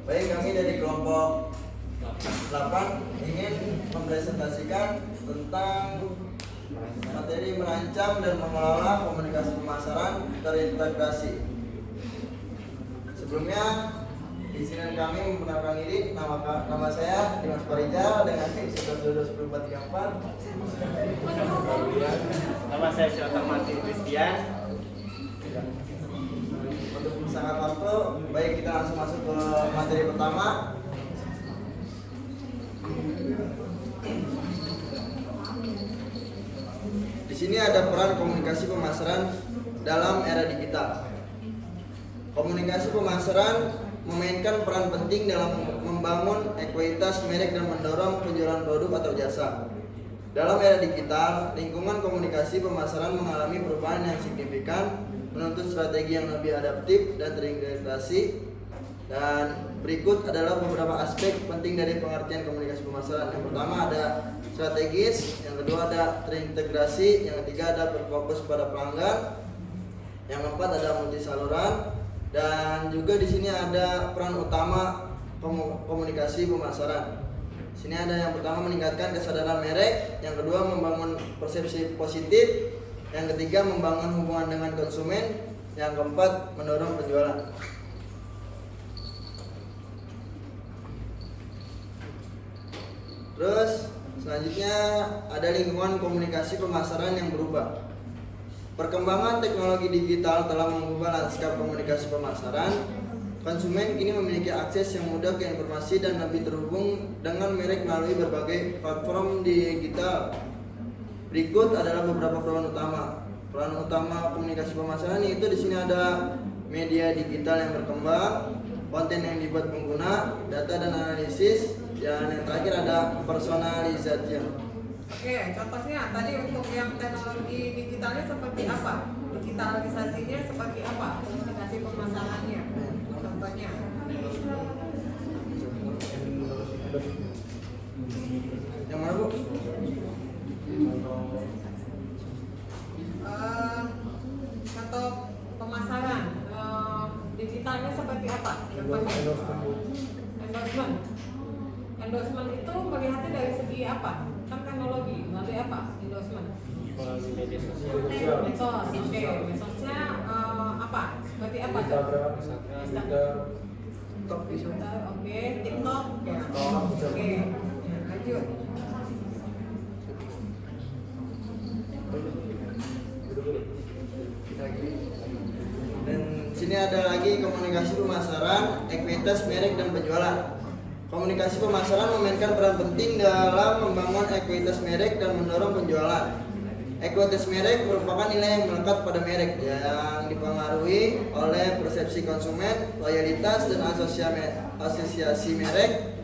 Baik, kami dari kelompok 8 ingin mempresentasikan tentang materi merancang dan mengelola komunikasi pemasaran terintegrasi. Sebelumnya, izinkan kami memperkenalkan diri. Nama saya Dimas Parija dengan NIM 11221044. Nama saya Syota Martin Christian. Untuk sangat waktu, baik kita langsung masuk ke materi pertama. Di sini ada peran komunikasi pemasaran dalam era digital. Komunikasi pemasaran memainkan peran penting dalam membangun ekuitas merek dan mendorong penjualan produk atau jasa. Dalam era digital, lingkungan komunikasi pemasaran mengalami perubahan yang signifikan, menuntut strategi yang lebih adaptif dan terintegrasi. Dan berikut adalah beberapa aspek penting dari pengertian komunikasi pemasaran. Yang pertama ada strategis, yang kedua ada terintegrasi, yang ketiga ada berfokus pada pelanggan, yang keempat ada multi saluran, dan juga di sini ada peran utama komunikasi pemasaran. Di sini ada yang pertama meningkatkan kesadaran merek, yang kedua membangun persepsi positif, yang ketiga membangun hubungan dengan konsumen, yang keempat mendorong penjualan. Terus selanjutnya ada lingkungan komunikasi pemasaran yang berubah. Perkembangan teknologi digital telah mengubah lanskap komunikasi pemasaran. Konsumen kini memiliki akses yang mudah ke informasi dan lebih terhubung dengan merek melalui berbagai platform digital. Berikut adalah beberapa peran utama. Peran utama komunikasi pemasaran yaitu di sini ada media digital yang berkembang, konten yang dibuat pengguna, data dan analisis, dan yang terakhir ada personalisasi. Oke, contohnya tadi untuk yang teknologi digitalnya seperti apa? Digitalisasinya seperti apa? Komunikasi pemasarannya. Contohnya. Yang mana, Bu? Contoh pemasaran digitalnya seperti apa? Endorsement. Endorsement itu melihatnya dari segi apa? Kan teknologi, melalui apa? Endorsement. Melalui media sosial. Medsos, oke. Medsosnya apa? Seperti apa? TikTok, Oke, TikTok. Ya. Oke. Ya, lanjut. Dan sini ada lagi komunikasi pemasaran, ekuitas merek dan penjualan. Komunikasi pemasaran memainkan peran penting dalam membangun ekuitas merek dan mendorong penjualan. Ekuitas merek merupakan nilai yang melekat pada merek yang dipengaruhi oleh persepsi konsumen, loyalitas, dan asosiasi merek.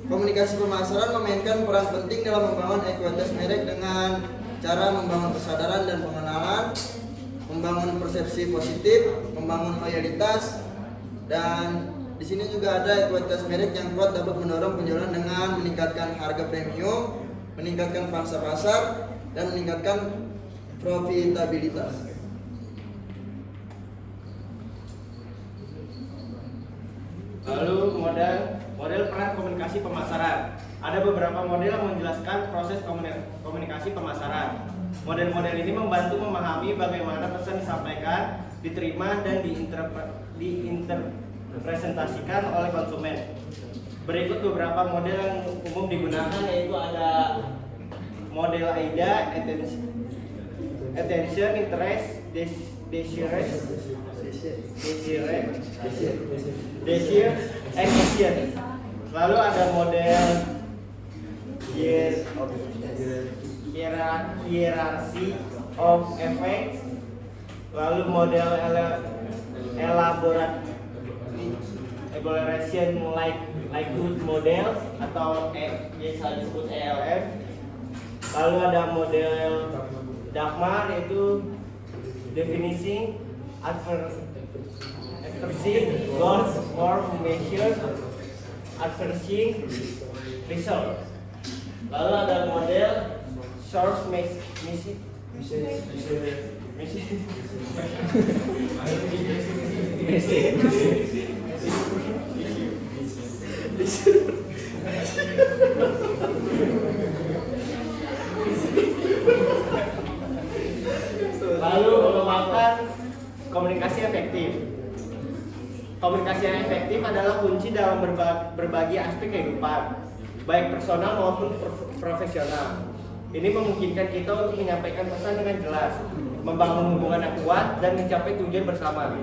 Komunikasi pemasaran memainkan peran penting dalam membangun ekuitas merek dengan cara membangun kesadaran dan pengenalan, membangun persepsi positif, membangun loyalitas, dan di sini juga ada ekuitas merek yang kuat dapat mendorong penjualan dengan meningkatkan harga premium, meningkatkan pangsa pasar, dan meningkatkan profitabilitas. Lalu model peran komunikasi pemasaran. Ada beberapa model yang menjelaskan proses komunikasi pemasaran. Model-model ini membantu memahami bagaimana pesan disampaikan, diterima, dan diinterpretasikan oleh konsumen. Berikut beberapa model yang umum digunakan, yaitu ada model AIDA, attention, interest, desire, action. Lalu ada model hierarchy of effects. Lalu model elaboration likelihood model atau biasa disebut ELM. Lalu ada model Dagmar, yaitu definishing, adversing, goals or measure, adversing, result. Lalu ada model source message, Komunikasi yang efektif adalah kunci dalam berbagai aspek kehidupan, baik personal maupun profesional. Ini memungkinkan kita untuk menyampaikan pesan dengan jelas, membangun hubungan yang kuat, dan mencapai tujuan bersama.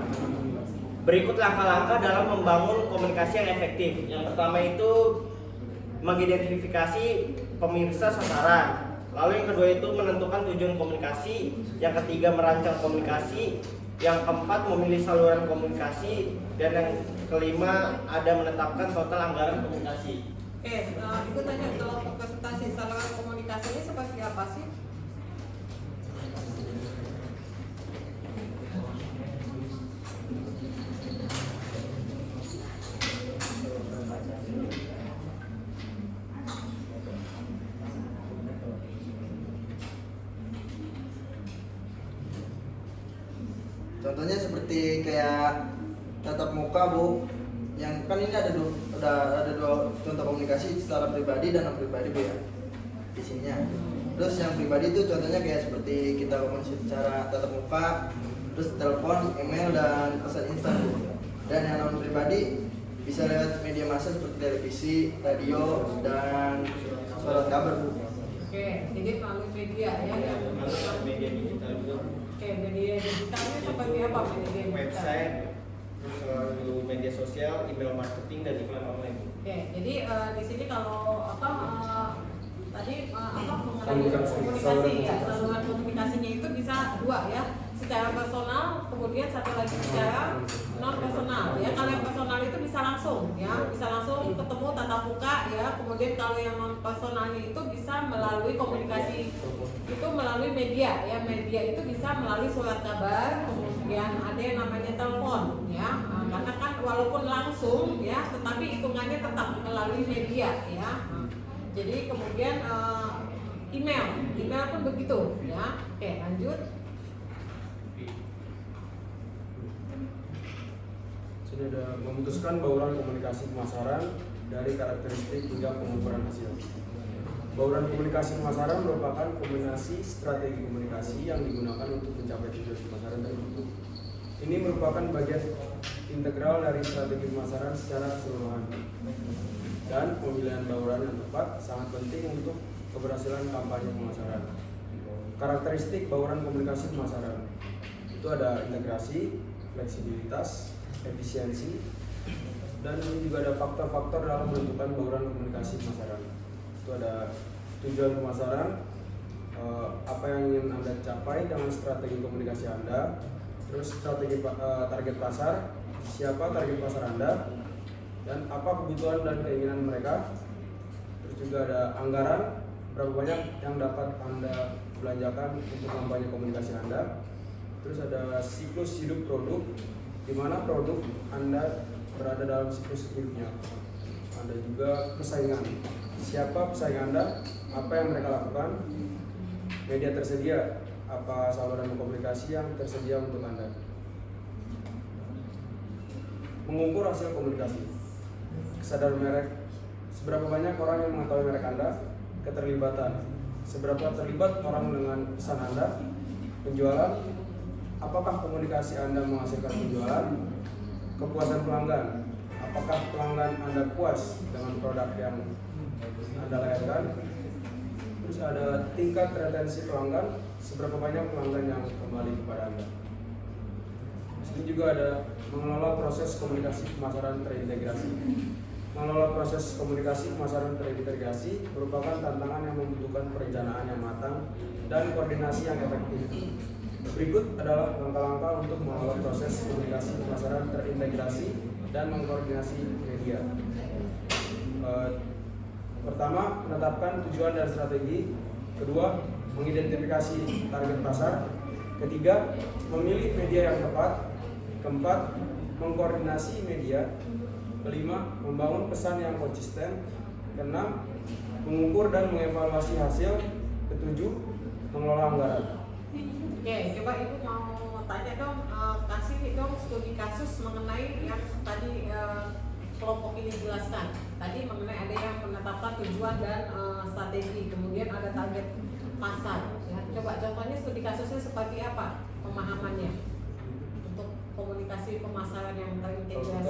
Berikut langkah-langkah dalam membangun komunikasi yang efektif. Yang pertama itu mengidentifikasi pemirsa sasaran. Lalu yang kedua itu menentukan tujuan komunikasi. Yang ketiga merancang komunikasi. Yang keempat memilih saluran komunikasi. Dan yang kelima ada menetapkan total anggaran komunikasi. Oke, Ibu tanya kalau presentasi saluran komunikasinya seperti apa sih? Contohnya seperti kayak tatap muka, Bu. Yang kan ini ada dua contoh komunikasi secara pribadi dan non pribadi, Bu ya. Di sininya. Terus yang pribadi itu contohnya kayak seperti kita komunikasi secara tatap muka, terus telepon, email, dan pesan instan, Bu. Dan yang non pribadi bisa lewat media massa seperti televisi, radio, dan surat kabar, Bu. Oke, jadi melalui media ya. Media digital juga. Oke, media digitalnya seperti apa media digital? Website, terus media sosial, email marketing, dan iklan online. Oke, jadi di sini kalau tadi mengenai komunikasi ya, saluran komunikasinya itu bisa dua ya, secara personal, kemudian satu lagi secara non personal ya. Kalau yang personal itu bisa langsung ya, bisa langsung ketemu tatap muka ya. Kemudian kalau yang non personalnya itu bisa melalui komunikasi itu melalui media ya. Media itu bisa melalui surat kabar, kemudian ada yang namanya telepon ya. Karena kan walaupun langsung ya, tetapi hitungannya tetap melalui media ya. Jadi kemudian email pun begitu ya. Oke, lanjut. Sudah ada memutuskan bauran komunikasi pemasaran dari karakteristik hingga pengukuran hasil. Bauran komunikasi pemasaran merupakan kombinasi strategi komunikasi yang digunakan untuk mencapai tujuan pemasaran tertentu. Ini merupakan bagian integral dari strategi pemasaran secara keseluruhan. Dan pemilihan bauran yang tepat sangat penting untuk keberhasilan kampanye pemasaran. Karakteristik bauran komunikasi pemasaran itu ada integrasi, fleksibilitas, efisiensi, dan juga ada faktor-faktor dalam menentukan bauran komunikasi pemasaran. Itu ada tujuan pemasaran, apa yang ingin Anda capai dengan strategi komunikasi Anda, terus strategi target pasar, siapa target pasar Anda, dan apa kebutuhan dan keinginan mereka. Terus juga ada anggaran, berapa banyak yang dapat Anda belanjakan untuk kampanye komunikasi Anda. Terus ada siklus hidup produk, di mana produk Anda berada dalam siklus hidupnya. Ada juga persaingan, siapa pesaing Anda, apa yang mereka lakukan, media tersedia, apa saluran komunikasi yang tersedia untuk Anda. Mengukur hasil komunikasi, kesadaran merek, seberapa banyak orang yang mengetahui merek Anda, keterlibatan, seberapa terlibat orang dengan pesan Anda, penjualan, apakah komunikasi Anda menghasilkan penjualan, kepuasan pelanggan, apakah pelanggan Anda puas dengan produk yang Anda layarkan, terus ada tingkat retensi pelanggan, seberapa banyak pelanggan yang kembali kepada Anda. Di sini juga ada mengelola proses komunikasi pemasaran terintegrasi. Mengelola proses komunikasi pemasaran terintegrasi merupakan tantangan yang membutuhkan perencanaan yang matang dan koordinasi yang efektif. Berikut adalah langkah-langkah untuk mengelola proses komunikasi pemasaran terintegrasi dan mengkoordinasi media. Pertama, menetapkan tujuan dan strategi. Kedua, mengidentifikasi target pasar. Ketiga, memilih media yang tepat. Keempat, mengkoordinasi media. Kelima, membangun pesan yang konsisten. Keenam, mengukur dan mengevaluasi hasil. Ketujuh, mengelola anggaran. Oke, coba Ibu mau tanya dong, kasih dong studi kasus mengenai yang tadi kelompok ini jelaskan. Tadi mengenai ada yang menetapkan tujuan dan strategi, kemudian ada target pasar. Ya, coba contohnya studi kasusnya seperti apa pemahamannya untuk komunikasi pemasaran yang terintegrasi.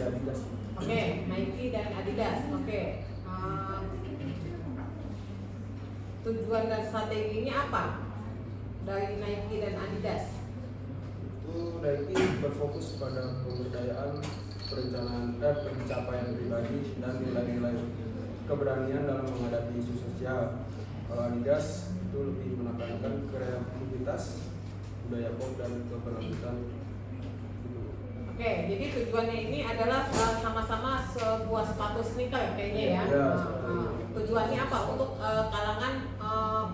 Adidas. Oke, Nike dan Adidas. Oke. Tujuan dan strateginya apa dari Nike dan Adidas? Itu Nike berfokus pada pemberdayaan, pencapaian pribadi dan nilai-nilai keberanian dalam menghadapi isu sosial. Kalau Adidas itu lebih menekankan kreativitas, budaya pop dan keberlanjutan. Oke, jadi tujuannya ini adalah sama-sama sebuah sepatu sneaker kayaknya ya. Ya, Tujuannya apa? Untuk kalangan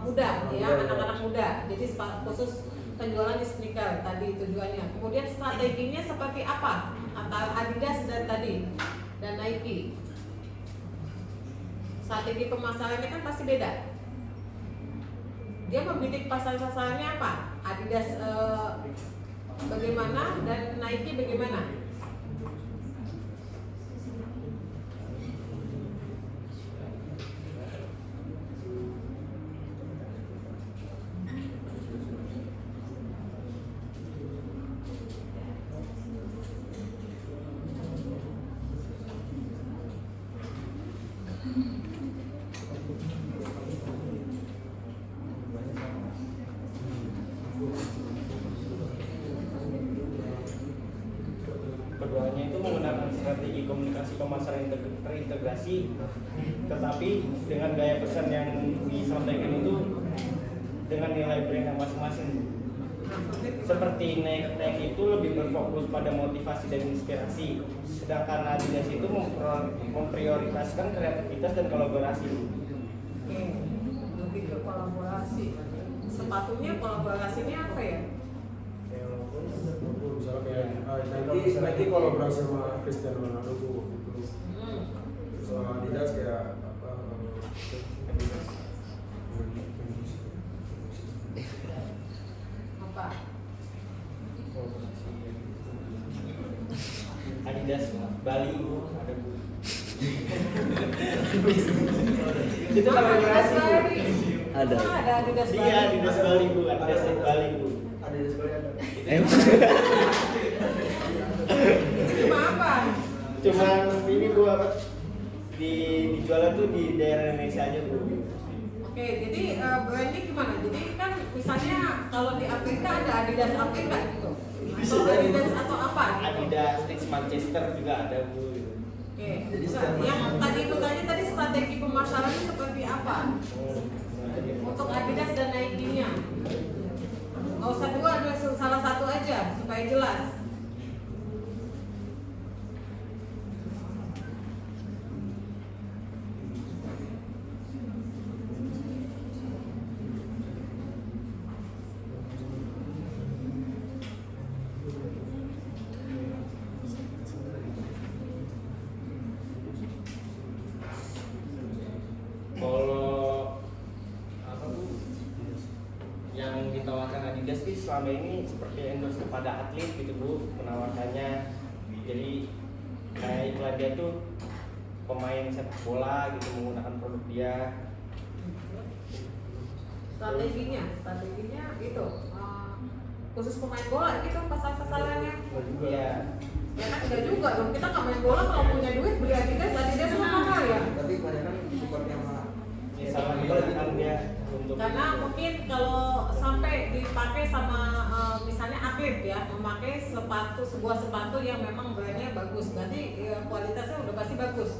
muda ya, anak-anak muda. Jadi khusus penjualan di sneaker tadi tujuannya. Kemudian strateginya seperti apa antara Adidas dan tadi dan Nike? Strategi pemasarannya kan pasti beda. Dia membidik pasar sasarannya apa? Adidas bagaimana dan Nike bagaimana? Keduanya itu menggunakan strategi komunikasi pemasaran terintegrasi, tetapi dengan gaya pesan yang disampaikan itu dengan nilai brand yang masing-masing. Seperti Nike itu lebih berfokus pada motivasi dan inspirasi, sedangkan Adidas itu memprioritaskan kreativitas dan kolaborasi. Oke, lebih ke kolaborasi. Sepatunya kolaborasinya apa ya? Misalnya kayak Nike kolaborasi sama Cristiano Ronaldo tuh waktu itu. Terus kalau Adidas kayak apa? Apa? Adidas Bali ada Bu. Itu kolaborasi. Ada Adidas Bali. Iya, Adidas Bali Bu, Adidas Bali Bu. Adidas Bali ada. Cuma apa? Cuma ini Bu apa? Dijual tuh di daerah Indonesia aja Bu. Oke, jadi brandnya gimana? Jadi kan misalnya kalau di Afrika ada Adidas Afrika gitu. Atau Adidas atau apa? Gitu. Adidas X Manchester juga ada Bu. Oke. Jadi Yang tadi itu tadi strategi pemasarannya seperti apa? Untuk Adidas dan Nike-nya. Nggak usah dua, ada salah satu aja supaya jelas. Kalau apa Bu? Yang ditawarkan Adidas sih selama ini seperti endorse kepada atlet gitu Bu, menawarkannya. Jadi kayak iklan dia tuh pemain sepak bola gitu menggunakan produk dia. Strateginya itu khusus pemain bola gitu pasar-pasarannya. Iya. Ya kan enggak juga dong, kita nggak main bola kalau punya duit beli Adidas mah mahal ya. Tapi kebanyakan supportnya sama Misalnya digunakan dia untuk Karena mungkin kalau sampai dipakai sama misalnya atlet ya, memakai sebuah sepatu yang memang brandnya bagus, berarti ya, kualitasnya udah pasti bagus.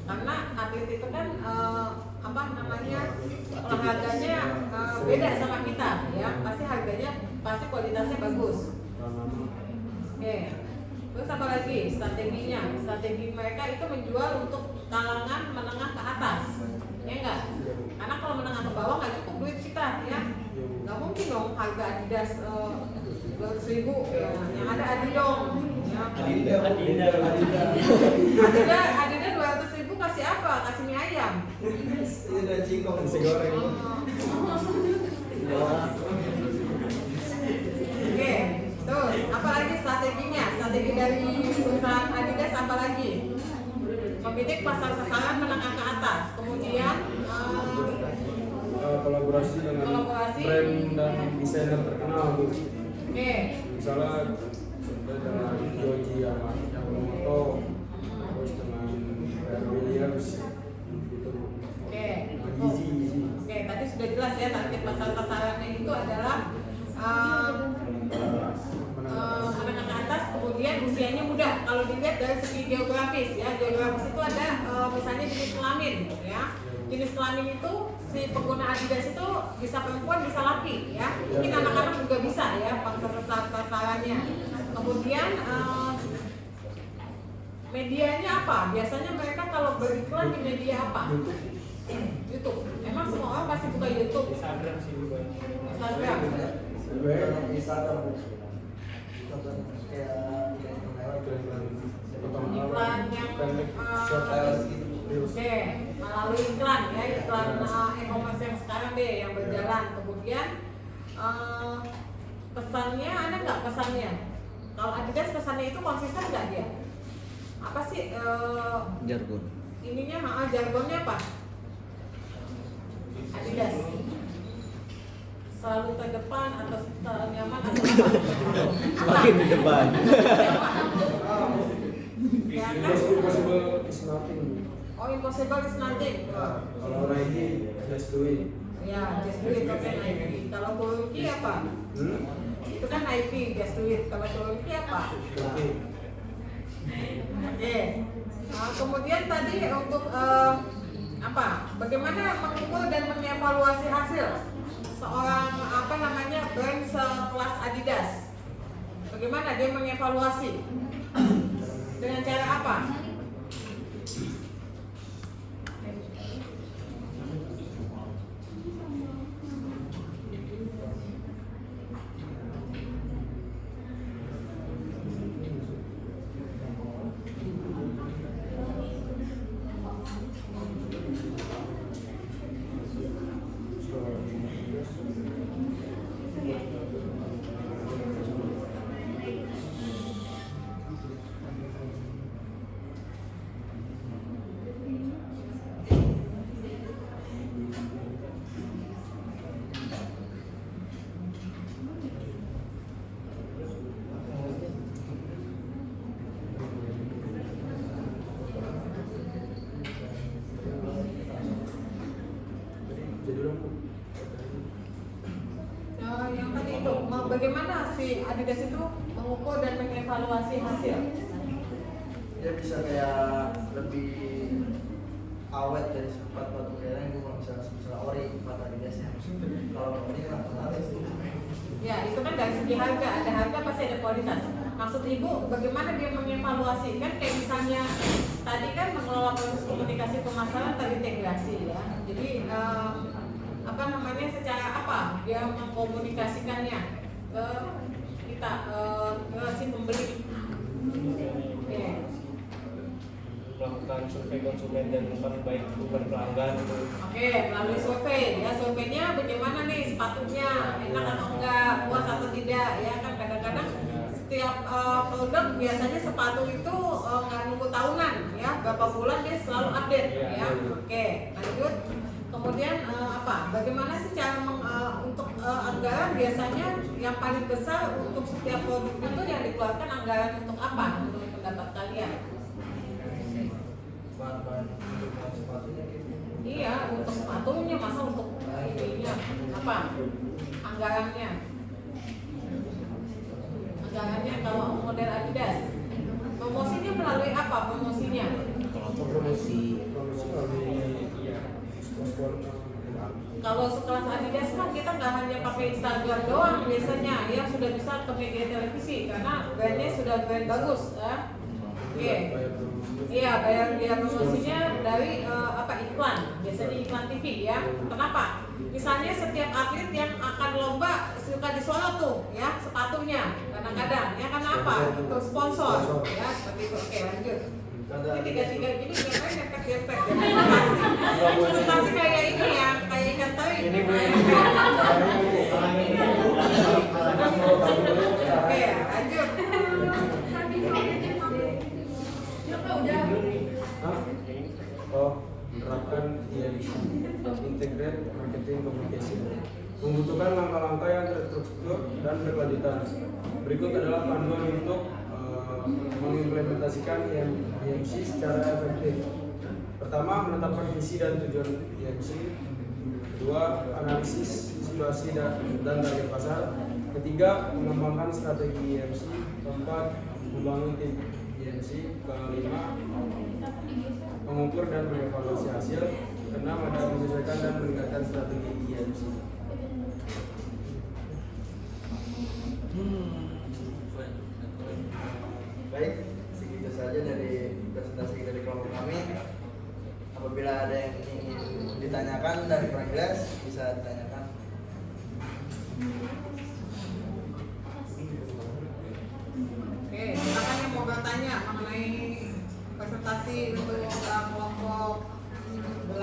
Karena atlet itu kan apa namanya olahraganya beda sama kita ya, pasti harganya pasti kualitasnya bagus. Oke. Terus apa lagi strateginya? Strategi mereka itu menjual untuk kalangan menengah ke atas, ya enggak? Karena kalau menengah ke bawah nggak cukup duit kita, ya. Nggak mungkin dong harga Adidas 200.000, ya. Yang ada Adidong, ya. Adidas 200.000 kasih apa? Kasih mie ayam. ini dan cingkong Nasi goreng. Oke, terus apa lagi strateginya? Strategi dari perusahaan Adidas apa lagi? Membidik pasar sasaran menengah ke atas. Kemudian Kolaborasi dengan Kolaborasi. brand dan desainer terkenal Bu. oke, Misalnya contohnya dengan Yohji Yamamoto kemudian usianya muda. Kalau dilihat dari segi geografis ya, geografis itu ada misalnya jenis kelamin ya. Jenis kelamin itu si pengguna Adidas itu bisa perempuan bisa laki ya. Mungkin anak-anak juga bisa ya sasarannya. Kemudian medianya apa? Biasanya mereka kalau beriklan di media apa? YouTube. Emang semua orang pasti buka YouTube? Instagram sih Instagram. Instagram Iklan yang oke, melalui iklan ya, iklan e-commerce yang sekarang deh yang berjalan. Kemudian pesannya ada nggak pesannya? Kalau Adidas pesannya itu konsisten nggak dia? Apa sih jargon. ininya? Jargonnya apa? Adidas selalu terdepan atau nyaman atau apa? Makin di depan. Ya kan? Impossible is nothing. Oh, impossible is nothing. Kalau Nike, just do it. Ya, just do it oke Nike. Kalau Turki apa? Itu kan Nike, just do it. Kalau Turki apa? Oke. Oke. Kemudian tadi untuk apa? Bagaimana mengukur dan mengevaluasi hasil seorang brand sekelas Adidas? Bagaimana dia mengevaluasi? Dengan cara apa? Yang tadi itu, bagaimana si Adidas itu mengukur dan mengevaluasi hasil? Dia bisa kayak lebih awet dari sepatu yang gue misalnya ori sepatu Adidasnya. Kalau ini kan Ya, itu kan dari segi harga, ada harga pasti ada kualitas. Maksud ibu, bagaimana dia mengevaluasi? Kan kayak misalnya tadi kan mengelola proses komunikasi pemasaran terintegrasi ya. Jadi secara apa dia mengkomunikasikannya ke kita ke si pembeli? Oke. Melakukan survei konsumen dan baik bukan pelanggan. Oke, melalui survei ya, surveinya bagaimana nih sepatunya, enak atau enggak, puas atau tidak ya kan. Kadang-kadang setiap produk biasanya sepatu itu nggak nunggu tahunan ya, berapa bulan dia selalu update ya. Oke, lanjut. Kemudian bagaimana sih cara untuk anggaran biasanya yang paling besar untuk setiap produk itu yang dikeluarkan anggaran untuk apa menurut pendapat kalian? Iya, untuk sepatunya, masa untuk ininya apa? Anggarannya kalau model Adidas, promosinya melalui apa promosinya? Kalau sekelas Adidas kan kita nggak hanya pakai Instagram doang biasanya, ya sudah bisa ke media televisi karena brandnya sudah brand bagus ya. Oke. Iya, bayar dia promosinya dari iklan, biasanya iklan TV ya. Kenapa? Misalnya setiap atlet yang akan lomba suka disorot tuh ya sepatunya kadang-kadang ya, karena apa? Untuk sponsor ya, seperti itu. Oke, lanjut. Ini tiga-tiga gini ngapain ngepek-ngepek ya? Presentasi kayak ini ya, kayak ikan teri. Ini Oke, lanjut. Menerapkan IMC, Integrated Marketing Communication, membutuhkan langkah-langkah yang terstruktur dan berkelanjutan. Berikut adalah panduan untuk mengimplementasikan IMC secara efektif. Pertama, menetapkan visi dan tujuan IMC. Kedua, analisis situasi dan target pasar. Ketiga, mengembangkan strategi IMC. Keempat, membangun tim IMC. Kelima, mengukur dan mengevaluasi hasil. Keenam, ada menyesuaikan dan meningkatkan strategi IMC. Baik, segitu saja dari presentasi dari kelompok kami. Apabila ada yang ingin ditanyakan dari kurang jelas, bisa ditanyakan. Oke, silakan yang mau bertanya mengenai presentasi untuk kelompok 8.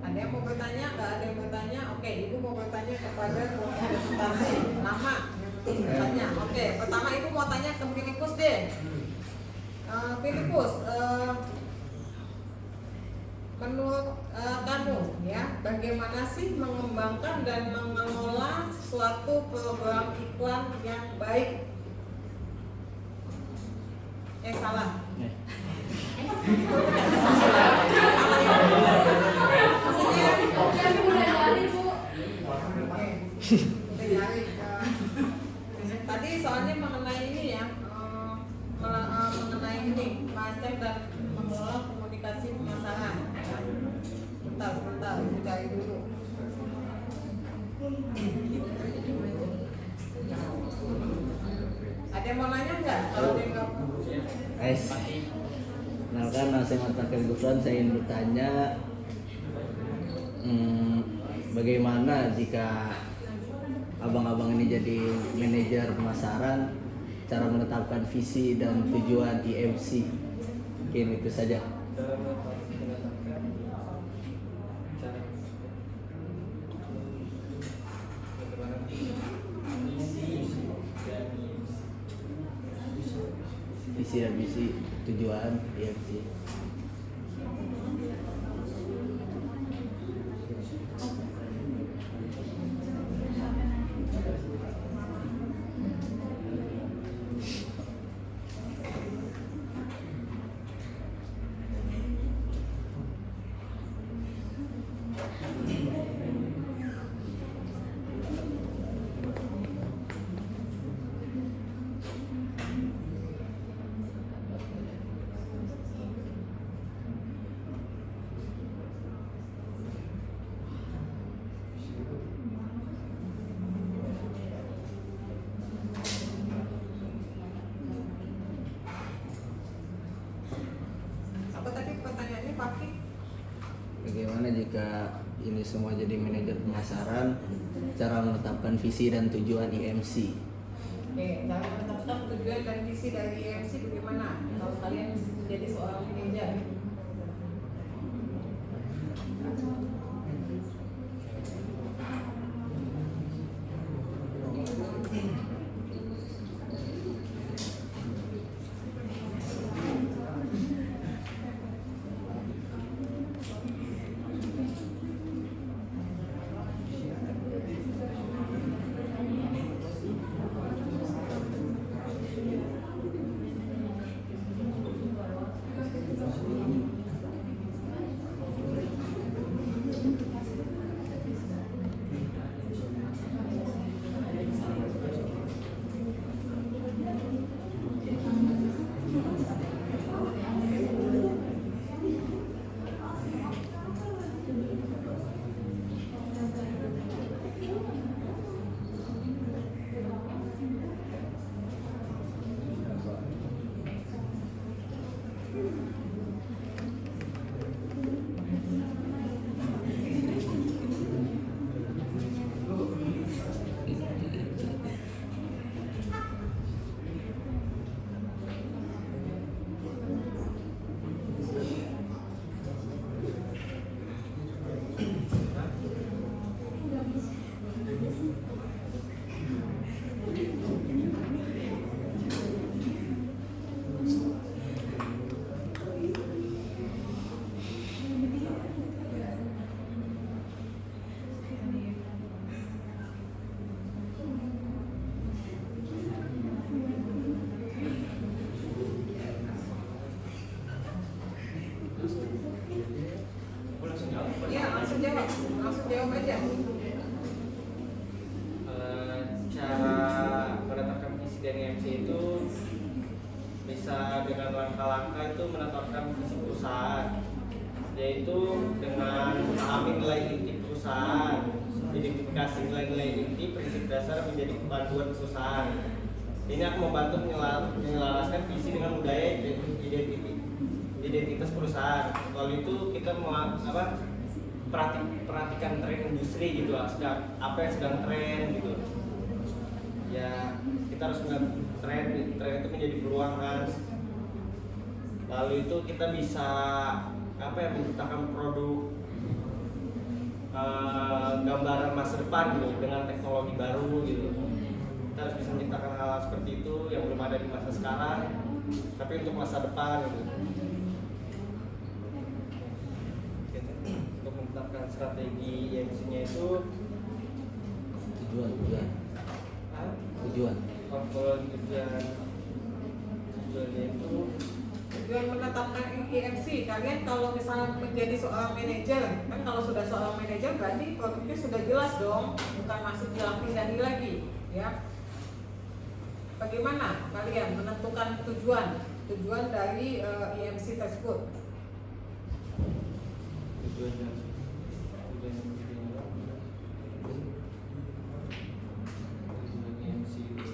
Ada yang mau bertanya? Nggak ada yang bertanya? Oke, Ibu mau bertanya kepada kelompok presentasi. Lama bertanya. Oke, pertama Ibu mau tanya ke Filipus deh. Filipus, menurut kamu ya, bagaimana sih mengembangkan dan mengelola suatu program iklan yang baik? Salah. Tadi soalnya mengenai ini ya, mengenai ini merancang dan mengelola komunikasi pemasaran. Sebentar, Ibu cari dulu. Ada yang mau nanya nggak? Kalau ada yang nggak mau. Kenalkan, saya Martin Gufron. Saya ingin bertanya, bagaimana jika abang-abang ini jadi manajer pemasaran, cara menetapkan visi dan tujuan IMC? Mungkin itu saja. Visi dan misi tujuan IMC. Apa tadi pertanyaannya, Pak Ki? Bagaimana jika ini semua jadi manajer pemasaran, cara menetapkan visi dan tujuan IMC? Oke, cara menetapkan tujuan dan visi dari IMC bagaimana? Kalau kalian menjadi seorang manajer. Iya, langsung jawab aja. Cara menetapkan visi dan IMC itu bisa dengan langkah-langkah itu menetapkan visi perusahaan, yaitu dengan memahami nilai inti perusahaan, identifikasi nilai-nilai inti prinsip dasar menjadi panduan perusahaan. Ini akan membantu menyelaraskan visi dengan budaya identitas perusahaan. Kalau itu kita perhatikan tren industri gitu, apa yang sedang tren gitu. Ya kita harus melihat tren itu menjadi peluang kan. Lalu itu kita bisa menciptakan produk gambaran masa depan gitu dengan teknologi baru gitu. Kita harus bisa menciptakan hal seperti itu yang belum ada di masa sekarang, tapi untuk masa depan gitu. Untuk menetapkan strategi IMC-nya itu tujuan tujuannya itu Tujuan menetapkan IMC, kalian kalau misalnya menjadi seorang manajer, kan kalau sudah seorang manajer berarti produknya sudah jelas dong, bukan masih dilapis lagi, ya. Bagaimana kalian menentukan tujuan dari IMC tersebut? tujuannya IMC itu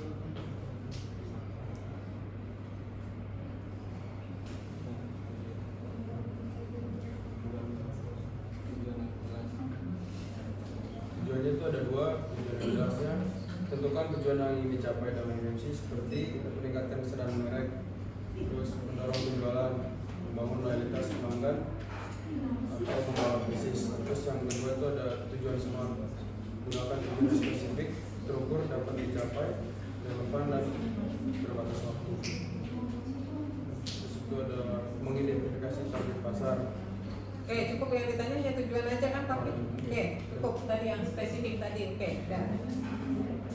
Tujuannya itu ada dua, tujuan yang jelasnya. Tentukan tujuan yang ingin dicapai dalam IMC seperti meningkatkan kesadaran merek, terus mendorong penjualan, membangun loyalitas pelanggan, atau membangun bisnis. Terus yang kedua itu ada tujuan SMART, gunakan tujuan spesifik, terukur, dapat dicapai, relevan dan berbatas waktu. Terus itu ada mengidentifikasi target pasar. Oke, cukup yang ditanya hanya tujuan aja kan Pak? Oke, cukup tadi yang spesifik tadi. Oke, udah.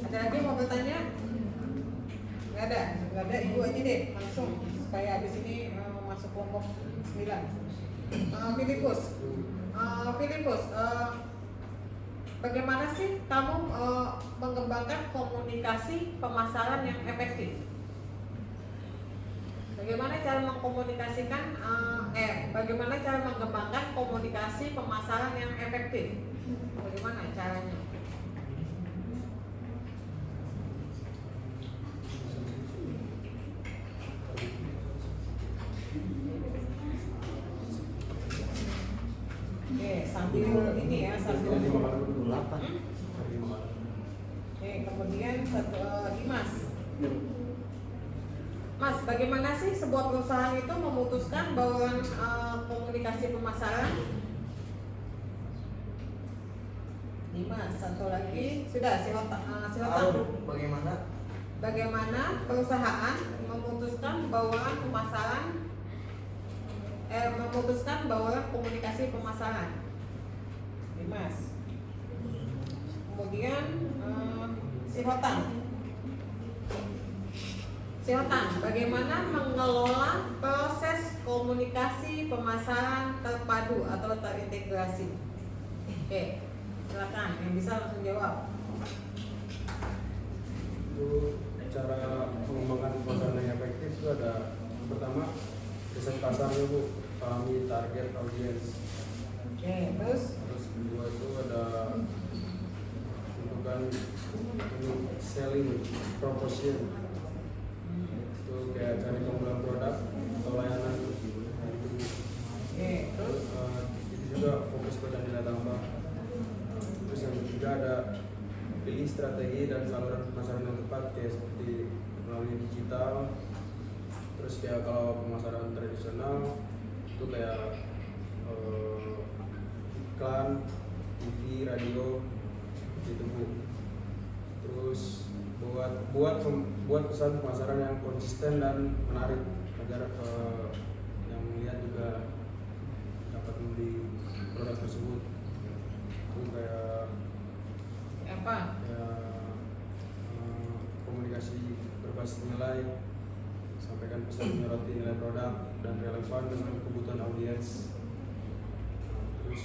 Ada lagi yang mau bertanya? Nggak ada. Ibu aja deh, langsung supaya habis ini masuk kelompok 9. Filipus, bagaimana sih kamu mengembangkan komunikasi pemasaran yang efektif? Bagaimana cara bagaimana cara mengembangkan komunikasi pemasaran yang efektif? Bagaimana caranya? Oke, sambil ini ya, sambil. Oke, kemudian Dimas. Mas, bagaimana sih sebuah perusahaan itu memutuskan bauran komunikasi pemasaran? Dimas, satu lagi sudah Silota. Bagaimana perusahaan memutuskan bauran komunikasi pemasaran? Dimas. Kemudian Siltan, bagaimana mengelola proses komunikasi pemasaran terpadu atau terintegrasi? Oke, silakan yang bisa langsung jawab. Itu cara mengembangkan pemasaran yang efektif itu ada pertama riset pasarnya Bu, pahami target audiens. Oke, terus Kedua itu ada tentukan selling proposition, itu kayak cari keunggulan produk atau layanan. Oke, terus Itu juga fokus pada nilai tambah. Terus yang ketiga ada pilih strategi dan saluran pemasaran yang tepat, kayak seperti melalui digital. Terus kayak kalau pemasaran tradisional itu kayak iklan, TV, radio, gitu Bu. Terus buat pesan pemasaran yang konsisten dan menarik agar yang melihat juga dapat membeli produk tersebut. Itu kayak apa? Komunikasi berbasis nilai, sampaikan pesan menyoroti nilai produk dan relevan dengan kebutuhan audiens. Terus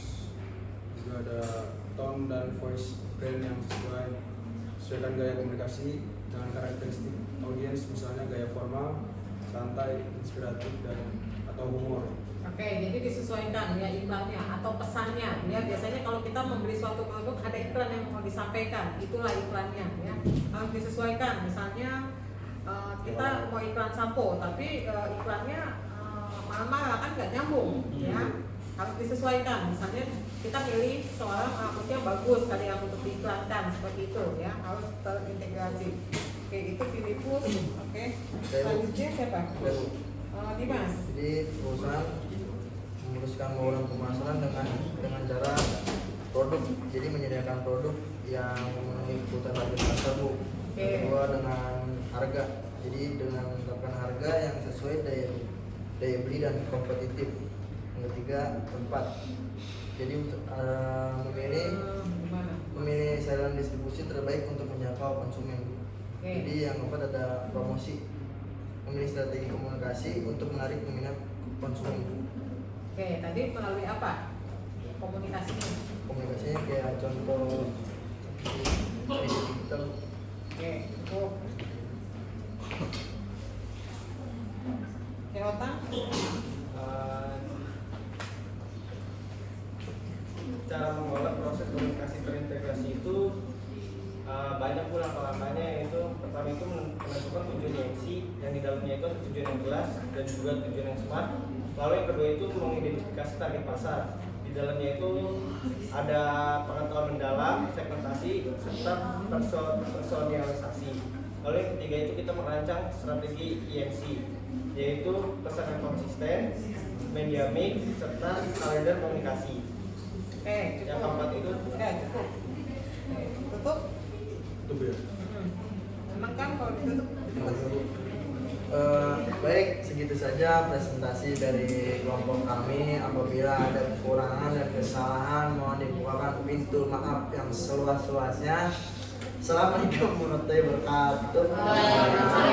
juga ada tone dan voice brand yang sesuaikan gaya komunikasi dengan karakteristik audiens, misalnya gaya formal, santai, inspiratif, dan atau humor. Oke, jadi disesuaikan ya iklannya atau pesannya. Ya biasanya kalau kita membeli suatu produk ada iklan yang mau disampaikan, itulah iklannya ya. Harus disesuaikan. Misalnya kita mau iklan sampo, tapi iklannya mahal-mahal kan nggak nyambung ya. Harus disesuaikan. Misalnya kita pilih seorang rambutnya bagus kali yang untuk diiklankan seperti itu ya. Harus terintegrasi. Oke, itu Filipus. Oke. Selanjutnya siapa? Dimas. Jadi perusahaan memutuskan bauran pemasaran dengan cara produk, jadi menyediakan produk yang memenuhi kebutuhan target pasar, Bu. Yang kedua dengan harga, jadi dengan menetapkan harga yang sesuai daya beli dan kompetitif. Yang ketiga tempat, jadi memilih saluran distribusi terbaik untuk menjangkau konsumen. Jadi yang keempat ada promosi, memilih strategi komunikasi untuk menarik minat konsumen. Oke, tadi melalui apa? Komunikasinya. Komunikasinya kayak contoh media digital. Oke, cukup. Oke, Otang. Cara mengolah proses komunikasi terintegrasi itu banyak pula langkah-langkahnya, yaitu pertama itu menentukan tujuan IMC yang di dalamnya itu ada tujuan yang jelas dan juga tujuan yang smart. Lalu yang kedua itu mengidentifikasi target pasar. Di dalamnya itu ada pengetahuan mendalam, segmentasi, serta personalisasi. Lalu yang ketiga itu kita merancang strategi IMC, yaitu pesan yang konsisten, media mix, serta kalender komunikasi. Oke, cukup. Yang keempat itu Oke, cukup. Oke, tutup. Tutup ya. Memang kan kalau ditutup. Baik, segitu saja presentasi dari kelompok kami. Apabila ada kekurangan dan kesalahan, mohon dibukakan pintu maaf yang seluas-luasnya. Assalamualaikum warahmatullahi wabarakatuh.